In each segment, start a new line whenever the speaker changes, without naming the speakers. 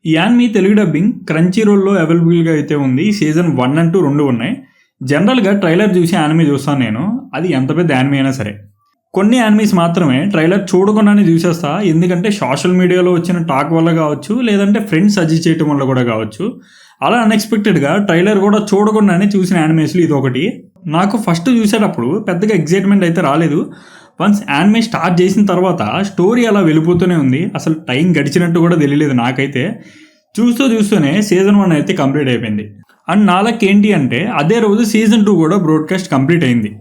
ఈ anime Telugu dubbing crunchy రోల్లో అవైలబుల్గా అయితే ఉంది. సీజన్ 1 and 2 రెండు ఉన్నాయి. జనరల్గా ట్రైలర్ చూసి యానిమే చూస్తాను నేను, అది ఎంత పెద్ద యానిమే అయినా సరే. కొన్ని యానిమీస్ మాత్రమే ట్రైలర్ చూడకుండానే చూసేస్తా, ఎందుకంటే సోషల్ మీడియాలో వచ్చిన టాక్ వల్ల కావచ్చు, లేదంటే ఫ్రెండ్స్ సజెస్ట్ చేయడం వల్ల కూడా కావచ్చు. అలా అన్ఎక్స్పెక్టెడ్గా ట్రైలర్ కూడా చూడకుండానే చూసిన యానిమేస్లో ఇది ఒకటి. నాకు ఫస్ట్ చూసేటప్పుడు పెద్దగా ఎగ్జైట్మెంట్ అయితే రాలేదు. వన్స్ యానిమే స్టార్ట్ చేసిన తర్వాత స్టోరీ అలా వెళ్ళిపోతూనే ఉంది. అసలు టైం గడిచినట్టు కూడా తెలియలేదు నాకైతే. చూస్తూనే సీజన్ 1 అయితే కంప్లీట్ అయిపోయింది. అండ్ నాలకి ఏంటి అంటే అదే రోజు సీజన్ 2 కూడా బ్రాడ్కాస్ట్ కంప్లీట్ అయింది.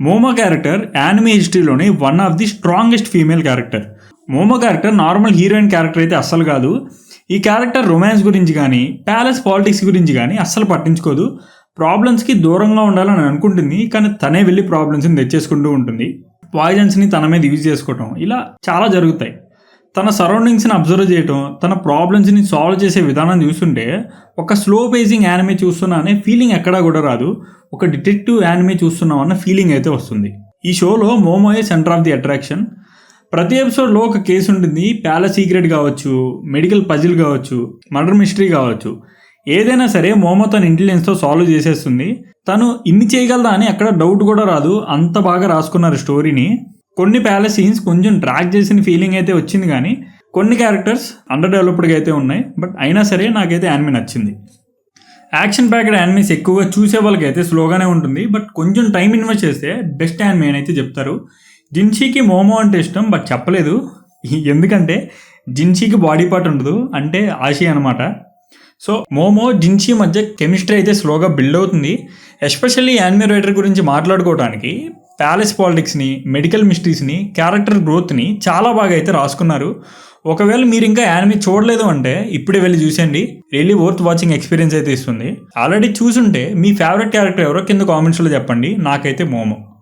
మోమో క్యారెక్టర్ యానిమే హిస్టరీలోనే one of the strongest female character. Momo character normal heroine character అయితే అస్సలు కాదు. ఈ క్యారెక్టర్ రొమాన్స్ గురించి కానీ ప్యాలెస్ పాలిటిక్స్ గురించి కానీ అస్సలు పట్టించుకోదు. ప్రాబ్లమ్స్కి దూరంగా ఉండాలని అనుకుంటుంది, కానీ తనే వెళ్ళి ప్రాబ్లమ్స్ని తెచ్చేసుకుంటూ ఉంటుంది. పాయిజన్స్ని తన మీద యూజ్ చేసుకోవటం, ఇలా చాలా జరుగుతాయి. తన సరౌండింగ్స్ని అబ్జర్వ్ చేయటం, తన ప్రాబ్లమ్స్ని సాల్వ్ చేసే విధానం చూస్తుంటే ఒక స్లో పేజింగ్ యానిమే చూస్తున్నా అనే ఫీలింగ్ ఎక్కడా కూడా రాదు. ఒక డిటెక్టివ్ యానిమే చూస్తున్నాం అన్న ఫీలింగ్ అయితే వస్తుంది. ఈ షోలో మోమోయే సెంటర్ ఆఫ్ ది అట్రాక్షన్. ప్రతి ఎపిసోడ్లో ఒక కేసు ఉంటుంది. ప్యాలెస్ సీక్రెట్ కావచ్చు, మెడికల్ పజిల్ కావచ్చు, మర్డర్ మిస్టరీ కావచ్చు, ఏదైనా సరే మోమో తన ఇంటెలిజెన్స్తో సాల్వ్ చేసేస్తుంది. తను ఇన్ని చేయగలదా అని ఎక్కడ డౌట్ కూడా రాదు, అంత బాగా రాసుకున్నారు స్టోరీని. కొన్ని ప్యాలెస్ సీన్స్ కొంచెం డ్రాగ్ చేసిన ఫీలింగ్ అయితే వచ్చింది, కానీ కొన్ని క్యారెక్టర్స్ అండర్ డెవలప్డ్గా అయితే ఉన్నాయి. బట్ అయినా సరే నాకైతే యానిమే నచ్చింది. యాక్షన్ ప్యాక్డ్ యానిమేస్ ఎక్కువగా చూసే వాళ్ళకైతే స్లోగానే ఉంటుంది, బట్ కొంచెం టైం ఇన్వెస్ట్ చేస్తే బెస్ట్ యానిమే అని అయితే చెప్తారు. జిన్షీకి మోమో అంటే ఇష్టం, బట్ చెప్పలేదు ఎందుకంటే జిన్షీకి బాడీ పార్ట్ ఉండదు, అంటే ఆశి అనమాట. సో మోమో జిన్షీ మధ్య కెమిస్ట్రీ అయితే స్లోగా బిల్డ్ అవుతుంది. ఎస్పెషల్లీ యానిమే రైటర్ గురించి మాట్లాడుకోవడానికి ప్యాలెస్ పాలిటిక్స్ని, మెడికల్ మిస్టరీస్ని, క్యారెక్టర్ గ్రోత్ని చాలా బాగా అయితే రాసుకున్నారు. ఒకవేళ మీరు ఇంకా యానిమే చూడలేదు అంటే ఇప్పుడే వెళ్ళి చూసేయండి. రియల్లీ వర్త్ వాచింగ్ ఎక్స్పీరియన్స్ అయితే ఇస్తుంది. ఆల్రెడీ చూసుంటే మీ ఫేవరెట్ క్యారెక్టర్ ఎవరో కింద కామెంట్స్లో చెప్పండి. నాకైతే మోమో.